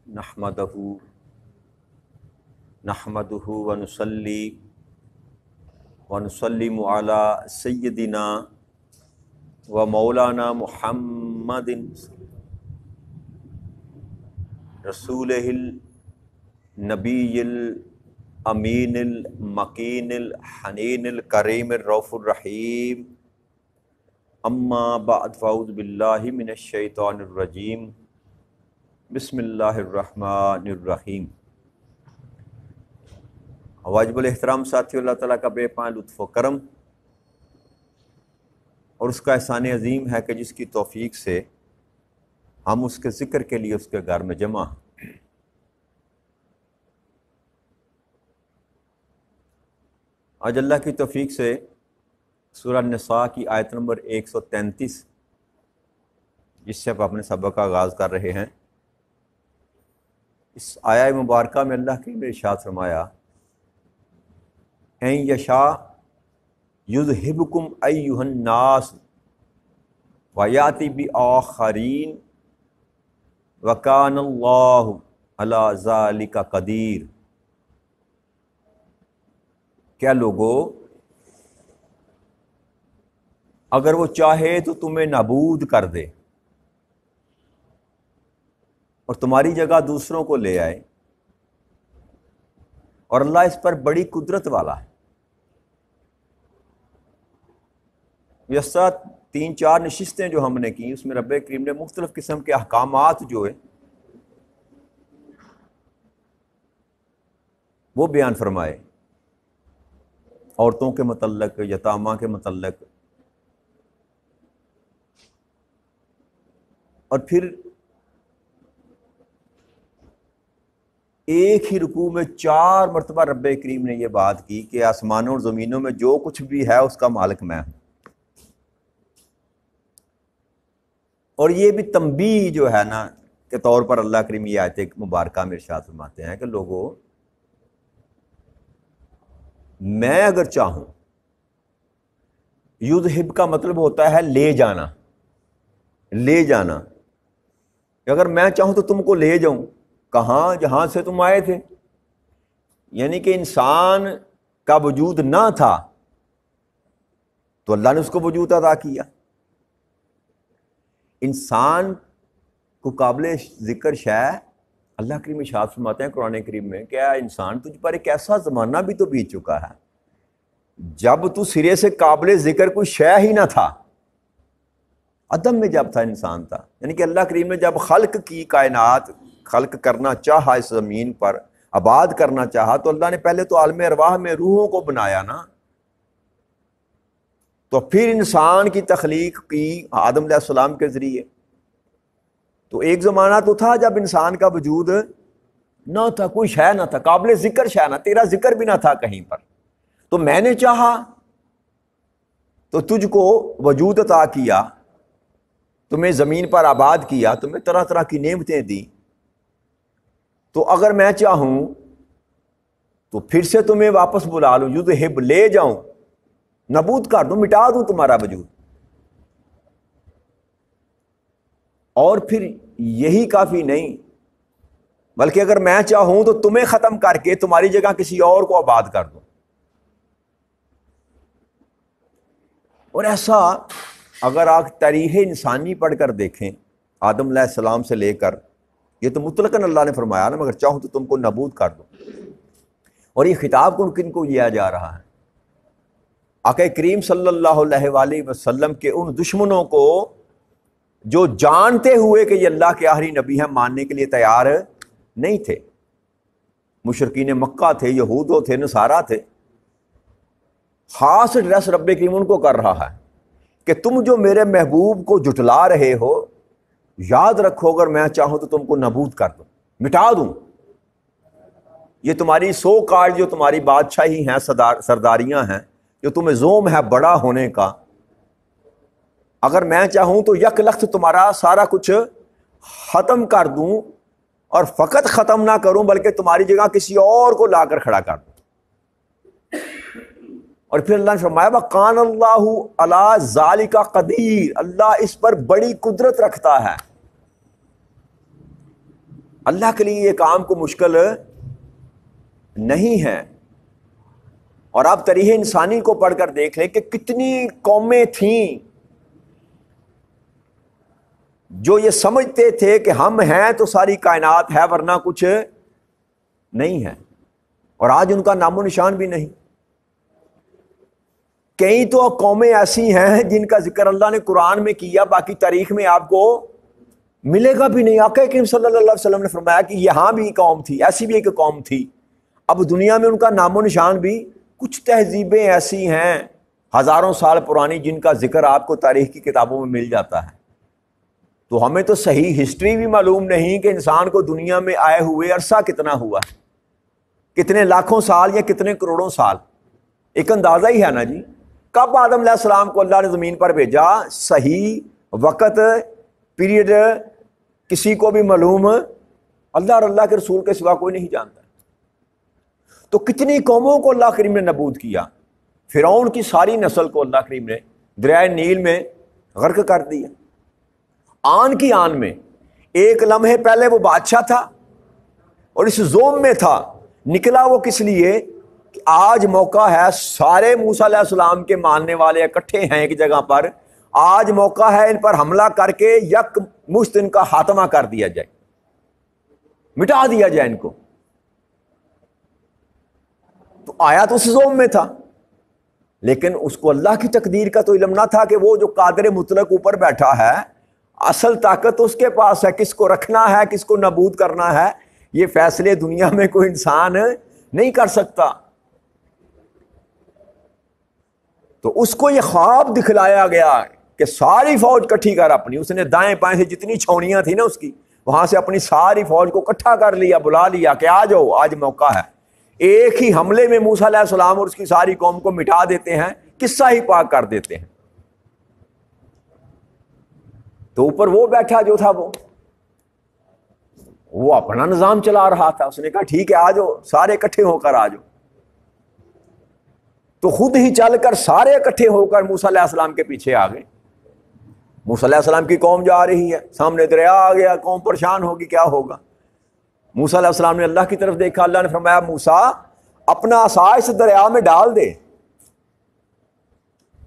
نحمدہ ونصلی ونسلم علی سیدنا و مولانا محمد رسولہ النبی الامین المکین الحنین الکریم الرؤوف الرحیم، اما بعد فاعوذ باللہ من الشیطان الرجیم، بسم اللہ الرحمن الرحیم۔ واجب الاحترام ساتھی، اللہ تعالیٰ کا بے پناہ لطف و کرم اور اس کا احسان عظیم ہے کہ جس کی توفیق سے ہم اس کے ذکر کے لیے اس کے گھر میں جمع ہیں۔ آج اللہ کی توفیق سے سورہ النساء کی آیت نمبر 133 جس سے اب اپنے سبق کا آغاز کر رہے ہیں، اس آیہ مبارکہ میں اللہ کے ارشاد فرمایا، ان یشاء یذہبکم ایھا الناس ویأتی بآخرین وکان اللہ علی ذلک قدیر۔ کیا لوگو، اگر وہ چاہے تو تمہیں نابود کر دے اور تمہاری جگہ دوسروں کو لے آئے، اور اللہ اس پر بڑی قدرت والا ہے۔ یہ 3-4 نشستیں جو ہم نے کی، اس میں رب کریم نے مختلف قسم کے احکامات جو ہے وہ بیان فرمائے، عورتوں کے متعلق، یتامہ کے متعلق، اور پھر ایک ہی رکوع میں 4 مرتبہ رب کریم نے یہ بات کی کہ آسمانوں اور زمینوں میں جو کچھ بھی ہے اس کا مالک میں ہوں۔ اور یہ بھی تنبیہ جو ہے نا کے طور پر اللہ کریم یہ آیت مبارکہ میں ارشاد فرماتے ہیں کہ لوگوں، میں اگر چاہوں، یذہب کا مطلب ہوتا ہے لے جانا، لے جانا، کہ اگر میں چاہوں تو تم کو لے جاؤں کہاں؟ جہاں سے تم آئے تھے۔ یعنی کہ انسان کا وجود نہ تھا تو اللہ نے اس کو وجود عطا کیا۔ انسان کو قابل ذکر شے اللہ کریم ارشاد فرماتے ہیں قرآن کریم میں، کیا انسان تجھ پر ایک ایسا زمانہ بھی تو بیت چکا ہے جب تو سرے سے قابل ذکر کوئی شے ہی نہ تھا، عدم میں جب تھا انسان تھا۔ یعنی کہ اللہ کریم نے جب خلق کی، کائنات خلق کرنا چاہا، اس زمین پر آباد کرنا چاہا، تو اللہ نے پہلے تو عالم ارواح میں روحوں کو بنایا نا، تو پھر انسان کی تخلیق کی آدم علیہ السلام کے ذریعے۔ تو ایک زمانہ تو تھا جب انسان کا وجود نہ تھا، کوئی شے نہ تھا، قابل ذکر شے نہ، تیرا ذکر بھی نہ تھا کہیں پر، تو میں نے چاہا تو تجھ کو وجود عطا کیا، تمہیں زمین پر آباد کیا، تمہیں طرح طرح کی نعمتیں دی۔ تو اگر میں چاہوں تو پھر سے تمہیں واپس بلا لوں، یذہب لے جاؤں، نابود کر دوں، مٹا دوں تمہارا وجود۔ اور پھر یہی کافی نہیں، بلکہ اگر میں چاہوں تو تمہیں ختم کر کے تمہاری جگہ کسی اور کو آباد کر دوں۔ اور ایسا اگر آپ تاریخ انسانی پڑھ کر دیکھیں، آدم علیہ السلام سے لے کر، یہ تو مطلقاً اللہ نے فرمایا نا، مگر چاہوں تو تم کو نابود کر دو۔ اور یہ خطاب کن کو کیا جا رہا ہے؟ آقا کریم صلی اللہ علیہ وآلہ وسلم کے ان دشمنوں کو جو جانتے ہوئے کہ یہ اللہ کے آخری نبی ہیں ماننے کے لیے تیار نہیں تھے۔ مشرکین مکہ تھے، یہود تھے، نصارہ تھے۔ خاص ایڈریس رب کریم ان کو کر رہا ہے کہ تم جو میرے محبوب کو جھٹلا رہے ہو، یاد رکھو اگر میں چاہوں تو تم کو نابود کر دوں، مٹا دوں۔ یہ تمہاری سو کارڈ جو تمہاری بادشاہی ہیں، سرداریاں ہیں، جو تمہیں زوم ہے بڑا ہونے کا، اگر میں چاہوں تو یک لخت تمہارا سارا کچھ ختم کر دوں، اور فقط ختم نہ کروں بلکہ تمہاری جگہ کسی اور کو لا کر کھڑا کر دوں۔ اور پھر اللہ نے فرمایا وَقَانَ اللَّهُ عَلَىٰ ذَلِكَ قَدِيرٌ، اللہ اس پر بڑی قدرت رکھتا ہے۔ اللہ کے لیے یہ کام کو مشکل نہیں ہے۔ اور آپ تاریخ انسانی کو پڑھ کر دیکھ لیں کہ کتنی قومیں تھیں جو یہ سمجھتے تھے کہ ہم ہیں تو ساری کائنات ہے ورنہ کچھ نہیں ہے، اور آج ان کا نام و نشان بھی نہیں۔ کئی تو قومیں ایسی ہیں جن کا ذکر اللہ نے قرآن میں کیا، باقی تاریخ میں آپ کو ملے گا بھی نہیں۔ آقا کریم صلی اللہ علیہ وسلم نے فرمایا کہ یہاں بھی قوم تھی، ایسی بھی ایک قوم تھی، اب دنیا میں ان کا نام و نشان بھی۔ کچھ تہذیبیں ایسی ہیں ہزاروں سال پرانی جن کا ذکر آپ کو تاریخ کی کتابوں میں مل جاتا ہے۔ تو ہمیں تو صحیح ہسٹری بھی معلوم نہیں کہ انسان کو دنیا میں آئے ہوئے عرصہ کتنا ہوا ہے، کتنے لاکھوں سال یا کتنے کروڑوں سال۔ ایک اندازہ ہی ہے نا جی، کب آدم علیہ السلام کو اللہ نے زمین پر بھیجا، صحیح وقت پیریڈ کسی کو بھی معلوم اللہ اور اللہ کے رسول کے سوا کوئی نہیں جانتا۔ تو کتنی قوموں کو اللہ کریم نے نابود کیا۔ فرعون کی ساری نسل کو اللہ کریم نے دریائے نیل میں غرق کر دیا۔ آن کی آن میں، ایک لمحے پہلے وہ بادشاہ تھا اور اس زوم میں تھا، نکلا وہ کس لیے کہ آج موقع ہے، سارے موسیٰ علیہ السلام کے ماننے والے اکٹھے ہیں ایک جگہ پر، آج موقع ہے ان پر حملہ کر کے یک مشت ان کا خاتمہ کر دیا جائے، مٹا دیا جائے ان کو۔ تو آیا تو اس زوم میں تھا، لیکن اس کو اللہ کی تقدیر کا تو علم نہ تھا کہ وہ جو قادر مطلق اوپر بیٹھا ہے، اصل طاقت اس کے پاس ہے، کس کو رکھنا ہے کس کو نابود کرنا ہے، یہ فیصلے دنیا میں کوئی انسان نہیں کر سکتا۔ تو اس کو یہ خواب دکھلایا گیا کہ ساری فوج کٹھی کر اپنی، اس نے دائیں بائیں سے جتنی چھاؤنیاں تھیں نا اس کی، وہاں سے اپنی ساری فوج کو اکٹھا کر لیا، بلا لیا کہ آ جاؤ، آج موقع ہے۔ ایک ہی حملے میں موسیٰ علیہ السلام اور اس کی ساری قوم کو مٹا دیتے ہیں، قصہ ہی پاک کر دیتے ہیں۔ تو اوپر وہ بیٹھا جو تھا وہ اپنا نظام چلا رہا تھا، اس نے کہا ٹھیک ہے آ جاؤ، سارے اکٹھے ہو کر آ جاؤ۔ تو خود ہی چل کر سارے اکٹھے ہو کر موسیٰ علیہ السلام کے پیچھے آ گئے۔ موسیٰ علیہ السلام کی قوم جا رہی ہے، سامنے دریا آ گیا، قوم پریشان ہوگی، کیا ہوگا۔ موسیٰ علیہ السلام نے اللہ کی طرف دیکھا، اللہ نے فرمایا موسیٰ اپنا عصا اس دریا میں ڈال دے۔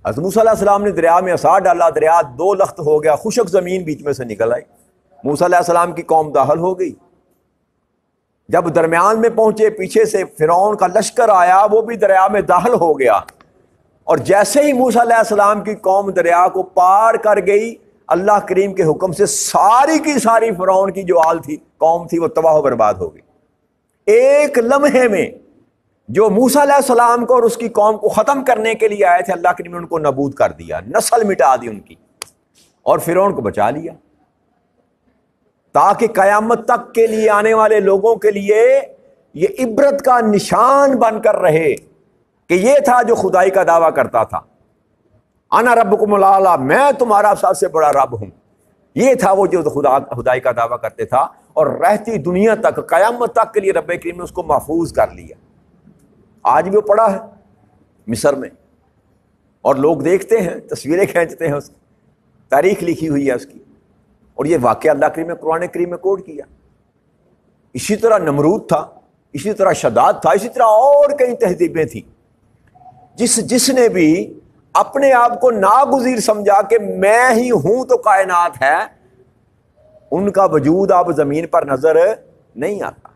حضرت موسیٰ علیہ السلام نے دریا میں عصا ڈالا، دریا دو لخت ہو گیا، خشک زمین بیچ میں سے نکل آئی، موسیٰ علیہ السلام کی قوم داخل ہو گئی۔ جب درمیان میں پہنچے، پیچھے سے فرعون کا لشکر آیا، وہ بھی دریا میں داخل ہو گیا، اور جیسے ہی موسیٰ علیہ السلام کی قوم دریا کو پار کر گئی، اللہ کریم کے حکم سے ساری کی ساری فرعون کی جو آل تھی، قوم تھی، وہ تباہ و برباد ہو گئی۔ ایک لمحے میں جو موسیٰ علیہ السلام کو اور اس کی قوم کو ختم کرنے کے لیے آئے تھے، اللہ کریم نے ان کو نابود کر دیا، نسل مٹا دی ان کی، اور فرعون کو بچا لیا، تاکہ قیامت تک کے لیے آنے والے لوگوں کے لیے یہ عبرت کا نشان بن کر رہے کہ یہ تھا جو خدائی کا دعویٰ کرتا تھا، انا ربکم الاعلی، میں تمہارا سب سے بڑا رب ہوں۔ یہ تھا وہ جو خدائی کا دعویٰ کرتے تھا، اور رہتی دنیا تک قیامت تک کے لیے رب کریم نے اس کو محفوظ کر لیا۔ آج بھی وہ پڑا ہے مصر میں، اور لوگ دیکھتے ہیں، تصویریں کھینچتے ہیں، اس کی تاریخ لکھی ہوئی ہے اس کی، اور یہ واقعہ اللہ کریم نے قرآن کریم میں کوٹ کیا۔ اسی طرح نمرود تھا، اسی طرح شداد تھا، اسی طرح اور کئی تہذیبیں تھیں۔ جس نے بھی اپنے آپ کو ناگزیر سمجھا کہ میں ہی ہوں تو کائنات ہے، ان کا وجود اب زمین پر نظر نہیں آتا۔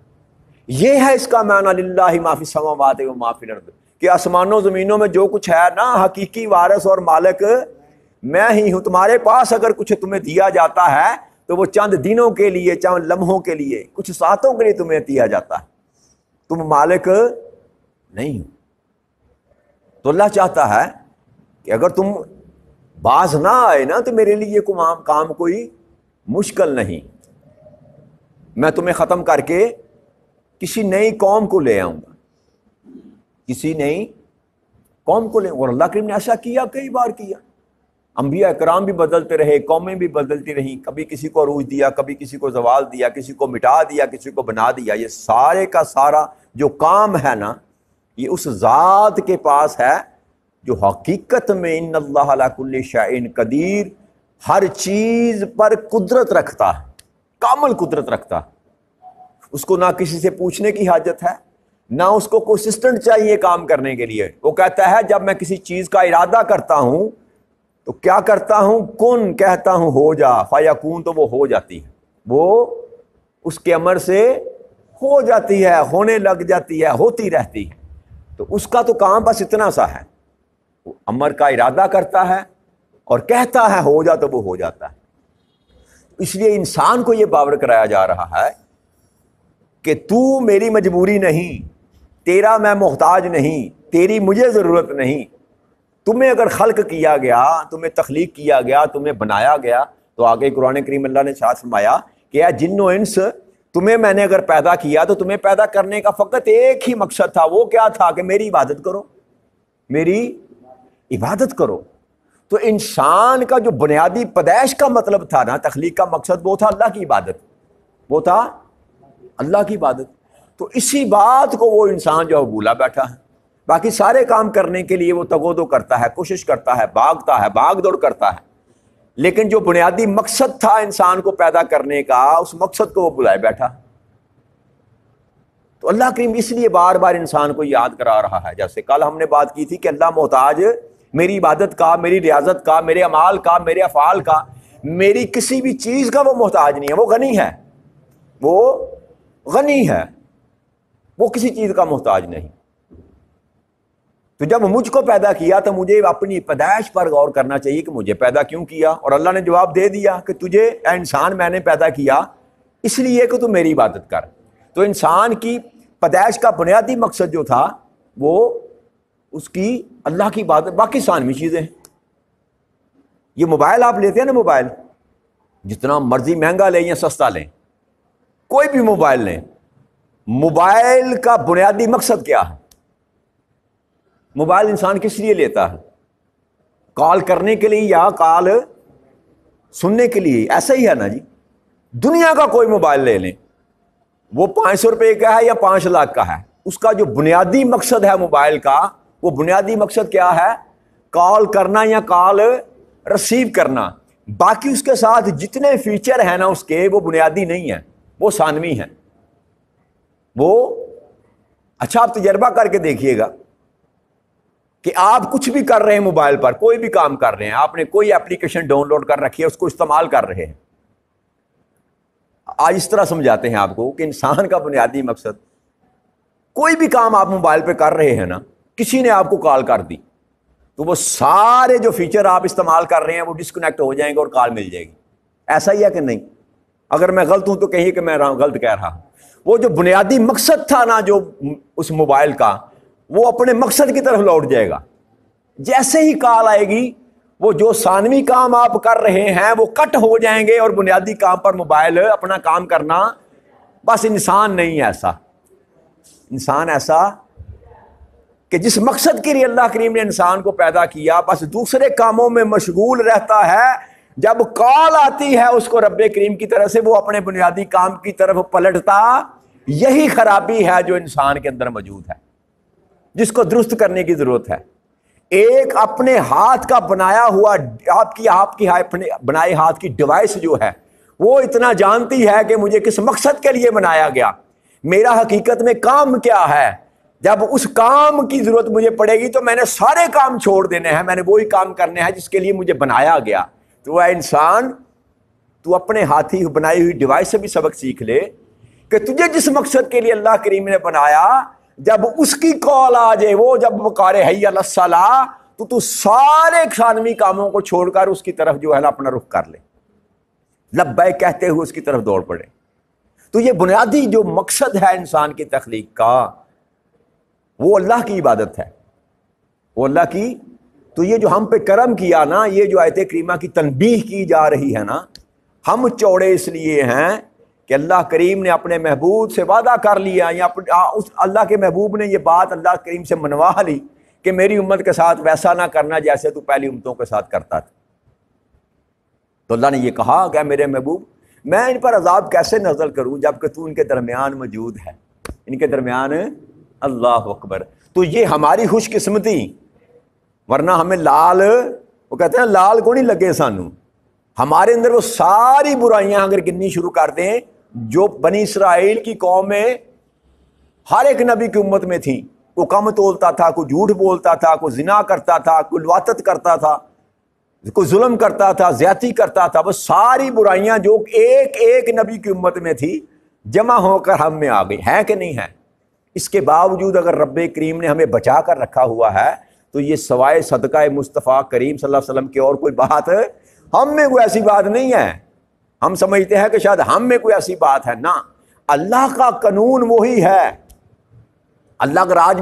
یہ ہے اس کا معنی للہ ما فی السماوات و ما فی الارض، کہ آسمانوں زمینوں میں جو کچھ ہے نا، حقیقی وارث اور مالک میں ہی ہوں۔ تمہارے پاس اگر کچھ تمہیں دیا جاتا ہے تو وہ چند دنوں کے لیے، چند لمحوں کے لیے، کچھ ساتوں کے لیے تمہیں دیا جاتا ہے، تم مالک نہیں ہو۔ تو اللہ چاہتا ہے کہ اگر تم باز نہ آئے نا تو میرے لیے کام کوئی مشکل نہیں، میں تمہیں ختم کر کے کسی نئی قوم کو لے آؤں گا، کسی نئی قوم کو لے۔ اور اللہ کریم نے ایسا کیا، کئی بار کیا، انبیاء کرام بھی بدلتے رہے، قومیں بھی بدلتی رہیں، کبھی کسی کو عروج دیا، کبھی کسی کو زوال دیا، کسی کو مٹا دیا، کسی کو بنا دیا۔ یہ سارے کا سارا جو کام ہے نا، یہ اس ذات کے پاس ہے جو حقیقت میں ان اللہ علی کل شیء قدیر، ہر چیز پر قدرت رکھتا ہے، کامل قدرت رکھتا ہے۔ اس کو نہ کسی سے پوچھنے کی حاجت ہے، نہ اس کو کوئی اسسٹنٹ چاہیے کام کرنے کے لیے۔ وہ کہتا ہے جب میں کسی چیز کا ارادہ کرتا ہوں تو کیا کرتا ہوں، کن کہتا ہوں ہو جا، فیکون تو وہ ہو جاتی ہے، وہ اس کے امر سے ہو جاتی ہے، ہونے لگ جاتی ہے، ہوتی رہتی ہے۔ تو اس کا تو کام بس اتنا سا ہے، وہ امر کا ارادہ کرتا ہے اور کہتا ہے ہو جا تو وہ ہو جاتا ہے۔ اس لیے انسان کو یہ باور کرایا جا رہا ہے کہ تو میری مجبوری نہیں، تیرا میں محتاج نہیں، تیری مجھے ضرورت نہیں۔ تمہیں اگر خلق کیا گیا، تمہیں تخلیق کیا گیا، تمہیں بنایا گیا، تو آگے قرآن کریم اللہ نے ارشاد فرمایا کہ اے جن و انس، تمہیں میں نے اگر پیدا کیا تو تمہیں پیدا کرنے کا فقط ایک ہی مقصد تھا، وہ کیا تھا کہ میری عبادت کرو، میری عبادت کرو۔ تو انسان کا جو بنیادی پیدائش کا مطلب تھا نا، تخلیق کا مقصد، وہ تھا اللہ کی عبادت، وہ تھا اللہ کی عبادت۔ تو اسی بات کو وہ انسان جو بھولا بیٹھا ہے، باقی سارے کام کرنے کے لیے وہ تگودو کرتا ہے، کوشش کرتا ہے، بھاگتا ہے، بھاگ دوڑ کرتا ہے، لیکن جو بنیادی مقصد تھا انسان کو پیدا کرنے کا، اس مقصد کو وہ بھلائے بیٹھا۔ تو اللہ کریم اس لیے بار بار انسان کو یاد کرا رہا ہے، جیسے کل ہم نے بات کی تھی کہ اللہ محتاج میری عبادت کا، میری ریاضت کا، میرے اعمال کا، میرے افعال کا، میری کسی بھی چیز کا وہ محتاج نہیں ہے، وہ غنی ہے، وہ غنی ہے، وہ کسی چیز کا محتاج نہیں۔ تو جب مجھ کو پیدا کیا تو مجھے اپنی پیدائش پر غور کرنا چاہیے کہ مجھے پیدا کیوں کیا، اور اللہ نے جواب دے دیا کہ تجھے اے انسان میں نے پیدا کیا اس لیے کہ تو میری عبادت کر۔ تو انسان کی پیدائش کا بنیادی مقصد جو تھا وہ اس کی اللہ کی عبادت، باقی ثانوی چیزیں ہیں۔ یہ موبائل آپ لیتے ہیں نا، موبائل جتنا مرضی مہنگا لیں یا سستا لیں، کوئی بھی موبائل لیں، موبائل کا بنیادی مقصد کیا ہے؟ موبائل انسان کس لیے لیتا ہے؟ کال کرنے کے لیے یا کال سننے کے لیے؟ ایسا ہی ہے نا جی۔ دنیا کا کوئی موبائل لے لیں، وہ 500 روپے کا ہے یا 5 لاکھ کا ہے، اس کا جو بنیادی مقصد ہے موبائل کا، وہ بنیادی مقصد کیا ہے؟ کال کرنا یا کال ریسیو کرنا۔ باقی اس کے ساتھ جتنے فیچر ہیں نا اس کے، وہ بنیادی نہیں ہیں، وہ ثانوی ہیں۔ وہ اچھا آپ تجربہ کر کے دیکھیے گا کہ آپ کچھ بھی کر رہے ہیں موبائل پر، کوئی بھی کام کر رہے ہیں، آپ نے کوئی اپلیکیشن ڈاؤن لوڈ کر رکھی ہے، اس کو استعمال کر رہے ہیں۔ آج اس طرح سمجھاتے ہیں آپ کو کہ انسان کا بنیادی مقصد، کوئی بھی کام آپ موبائل پہ کر رہے ہیں نا، کسی نے آپ کو کال کر دی تو وہ سارے جو فیچر آپ استعمال کر رہے ہیں وہ ڈسکنیکٹ ہو جائیں گے اور کال مل جائے گی۔ ایسا ہی ہے کہ نہیں؟ اگر میں غلط ہوں تو کہیے کہ میں غلط کہہ رہا ہوں۔ وہ جو بنیادی مقصد تھا نا جو اس موبائل کا، وہ اپنے مقصد کی طرف لوٹ جائے گا۔ جیسے ہی کال آئے گی، وہ جو ثانوی کام آپ کر رہے ہیں وہ کٹ ہو جائیں گے اور بنیادی کام پر موبائل اپنا کام کرنا۔ بس انسان نہیں ایسا، انسان ایسا کہ جس مقصد کے لیے اللہ کریم نے انسان کو پیدا کیا، بس دوسرے کاموں میں مشغول رہتا ہے۔ جب کال آتی ہے اس کو رب کریم کی طرف سے، وہ اپنے بنیادی کام کی طرف پلٹتا۔ یہی خرابی ہے جو انسان کے اندر موجود ہے، جس کو درست کرنے کی ضرورت ہے۔ ایک اپنے ہاتھ کا بنایا ہوا، آپ کی اپنے بنائے ہاتھ کی ڈیوائس جو ہے، وہ اتنا جانتی ہے کہ مجھے کس مقصد کے لیے بنایا گیا، میرا حقیقت میں کام کیا ہے۔ جب اس کام کی ضرورت مجھے پڑے گی تو میں نے سارے کام چھوڑ دینے ہیں، میں نے وہی کام کرنے ہیں جس کے لیے مجھے بنایا گیا۔ تو اے انسان، تو اپنے ہاتھی بنائی ہوئی ڈیوائس سے بھی سبق سیکھ لے کہ تجھے جس مقصد کے لیے اللہ کریم نے بنایا، جب اس کی کال آ جائے، وہ جب پکارے حی علی الصلاۃ، تو سارے ثانوی کاموں کو چھوڑ کر اس کی طرف جو ہے نا اپنا رخ کر لے، لبیک کہتے ہوئے اس کی طرف دوڑ پڑے۔ تو یہ بنیادی جو مقصد ہے انسان کی تخلیق کا، وہ اللہ کی عبادت ہے، وہ اللہ کی۔ تو یہ جو ہم پہ کرم کیا نا، یہ جو آیت کریمہ کی تنبیہ کی جا رہی ہے نا، ہم چوڑے اس لیے ہیں کہ اللہ کریم نے اپنے محبوب سے وعدہ کر لیا، یا اس اللہ کے محبوب نے یہ بات اللہ کریم سے منوا لی کہ میری امت کے ساتھ ویسا نہ کرنا جیسے تو پہلی امتوں کے ساتھ کرتا تھا۔ تو اللہ نے یہ کہا کہ میرے محبوب، میں ان پر عذاب کیسے نازل کروں جبکہ تو ان کے درمیان موجود ہے، ان کے درمیان۔ اللہ اکبر۔ تو یہ ہماری خوش قسمتی، ورنہ ہمیں لال، وہ کہتے ہیں لال کو نہیں لگے سانو، ہمارے اندر وہ ساری برائیاں اگر گننی شروع کر دیں جو بنی اسرائیل کی قومیں ہر ایک نبی کی امت میں تھیں، کوئی کم تولتا تھا، کوئی جھوٹ بولتا تھا، کوئی زنا کرتا تھا، کوئی لواطت کرتا تھا، کوئی ظلم کرتا تھا، زیادتی کرتا تھا، بس ساری برائیاں جو ایک ایک نبی کی امت میں تھی جمع ہو کر ہم میں آ گئی ہیں کہ نہیں ہے؟ اس کے باوجود اگر رب کریم نے ہمیں بچا کر رکھا ہوا ہے تو یہ سوائے صدقہ مصطفیٰ کریم صلی اللہ علیہ وسلم کی اور کوئی بات ہم میں کوئی ایسی بات نہیں ہے۔ ہم سمجھتے ہیں کہ شاید ہم میں کوئی ایسی بات ہے، نہ، اللہ کا قانون وہی ہے۔ اللہ اگر آج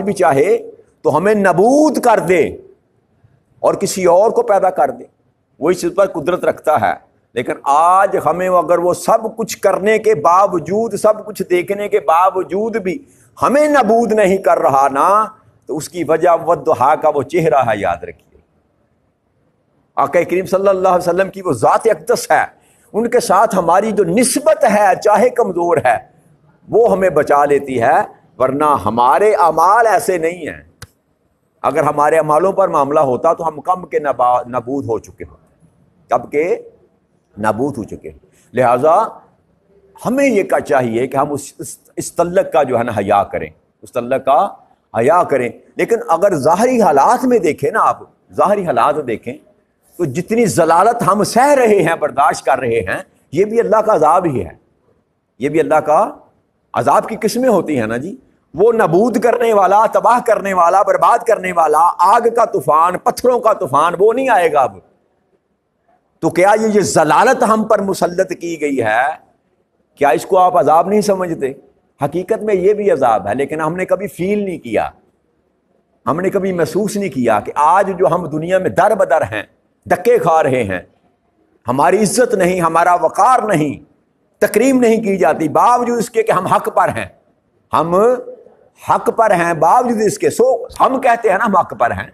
بھی چاہے تو ہمیں نابود کر دے اور کسی اور کو پیدا کر دے، وہ اس پر قدرت رکھتا ہے، لیکن آج ہمیں اگر وہ سب کچھ کرنے کے باوجود، سب کچھ دیکھنے کے باوجود بھی ہمیں نابود نہیں کر رہا نا، تو اس کی وجہ والضحیٰ کا وہ چہرہ ہے، یاد رکھیے۔ آقا کریم صلی اللہ علیہ وسلم کی وہ ذات اقدس ہے، ان کے ساتھ ہماری جو نسبت ہے چاہے کمزور ہے وہ ہمیں بچا لیتی ہے، ورنہ ہمارے اعمال ایسے نہیں ہیں۔ اگر ہمارے اعمالوں پر معاملہ ہوتا تو ہم کب کے نابود ہو چکے لہٰذا ہمیں یہ چاہیے کہ ہم اس تعلق کا جو ہے نا حیا کریں، لیکن اگر ظاہری حالات میں دیکھیں نا، آپ ظاہری حالات دیکھیں تو جتنی ضلالت ہم سہ رہے ہیں، برداشت کر رہے ہیں، یہ بھی اللہ کا عذاب ہی ہے، یہ بھی اللہ کا عذاب کی قسمیں ہوتی ہیں نا جی۔ وہ نابود کرنے والا، تباہ کرنے والا، برباد کرنے والا، آگ کا طوفان، پتھروں کا طوفان وہ نہیں آئے گا اب۔ تو کیا یہ ضلالت ہم پر مسلط کی گئی ہے، کیا اس کو آپ عذاب نہیں سمجھتے؟ حقیقت میں یہ بھی عذاب ہے، لیکن ہم نے کبھی فیل نہیں کیا، ہم نے کبھی محسوس نہیں کیا کہ آج جو ہم دنیا میں در بدر ہیں، دھکے کھا رہے ہیں، ہماری عزت نہیں، ہمارا وقار نہیں، تکریم نہیں کی جاتی، باوجود اس کے کہ ہم حق پر ہیں، باوجود اس کے ہم کہتے ہیں نا ہم حق پر ہیں،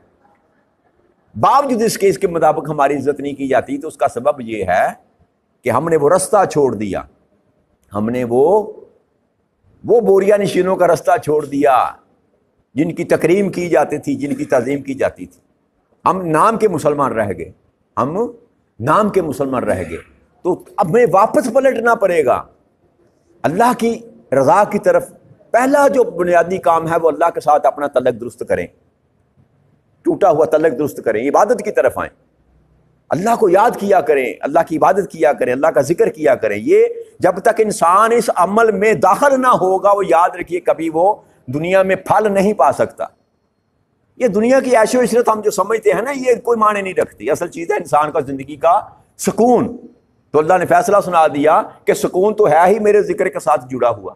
باوجود اس کے مطابق ہماری عزت نہیں کی جاتی، تو اس کا سبب یہ ہے کہ ہم نے وہ رستہ چھوڑ دیا، ہم نے وہ بوریا نشینوں کا رستہ چھوڑ دیا جن کی تکریم کی جاتی تھی، جن کی تعظیم کی جاتی تھی۔ ہم نام کے مسلمان رہ گئے، تو اب ہمیں واپس پلٹنا پڑے گا اللہ کی رضا کی طرف۔ پہلا جو بنیادی کام ہے وہ اللہ کے ساتھ اپنا تعلق درست کریں، ٹوٹا ہوا تعلق درست کریں، عبادت کی طرف آئیں، اللہ کو یاد کیا کریں، اللہ کی عبادت کیا کریں، اللہ کا ذکر کیا کریں۔ یہ جب تک انسان اس عمل میں داخل نہ ہوگا، وہ یاد رکھیے کبھی وہ دنیا میں پھل نہیں پا سکتا۔ یہ دنیا کی عیش و عشرت ہم جو سمجھتے ہیں نا، یہ کوئی معنی نہیں رکھتی۔ اصل چیز ہے انسان کا زندگی کا سکون۔ تو اللہ نے فیصلہ سنا دیا کہ سکون تو ہے ہی میرے ذکر کے ساتھ جڑا ہوا،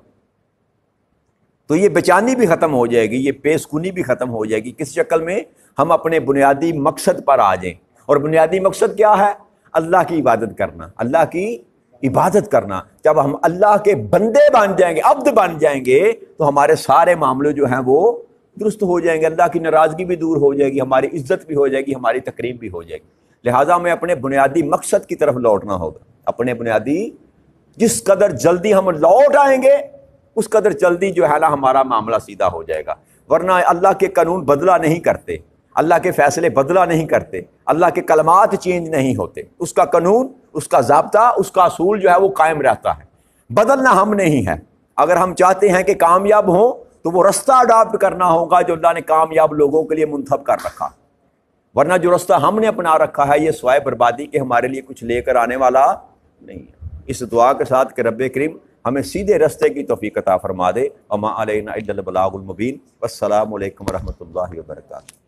تو یہ بے چینی بھی ختم ہو جائے گی، یہ بے سکونی بھی ختم ہو جائے گی۔ کس شکل میں؟ ہم اپنے بنیادی مقصد پر آ جائیں، اور بنیادی مقصد کیا ہے؟ اللہ کی عبادت کرنا، اللہ کی عبادت کرنا۔ جب ہم اللہ کے بندے بن جائیں گے، عبد بن جائیں گے، تو ہمارے سارے معاملے جو ہیں وہ درست ہو جائیں گے، اللہ کی ناراضگی بھی دور ہو جائے گی، ہماری عزت بھی ہو جائے گی، ہماری تکریم بھی ہو جائے گی۔ لہٰذا ہمیں اپنے بنیادی مقصد کی طرف لوٹنا ہوگا، اپنے بنیادی، جس قدر جلدی ہم لوٹ آئیں گے اس قدر جلدی جو ہے نا ہمارا معاملہ سیدھا ہو جائے گا۔ ورنہ اللہ کے قانون بدلہ نہیں کرتے، اللہ کے فیصلے بدلہ نہیں کرتے، اللہ کے کلمات چینج نہیں ہوتے، اس کا قانون، اس کا ضابطہ، اس کا اصول جو ہے وہ قائم رہتا ہے، بدلنا ہم نہیں ہے۔ اگر ہم چاہتے ہیں کہ کامیاب ہوں تو وہ رستہ اڈاپٹ کرنا ہوگا جو اللہ نے کامیاب لوگوں کے لیے منتخب کر رکھا، ورنہ جو رستہ ہم نے اپنا رکھا ہے یہ سوائے بربادی کے ہمارے لیے کچھ لے کر آنے والا نہیں ہے۔ اس دعا کے ساتھ کہ رب کریم ہمیں سیدھے رستے کی توفیق عطا فرما دے۔ وما علینا الا البلاغ المبین۔ والسلام علیکم ورحمۃ اللہ وبرکاتہ۔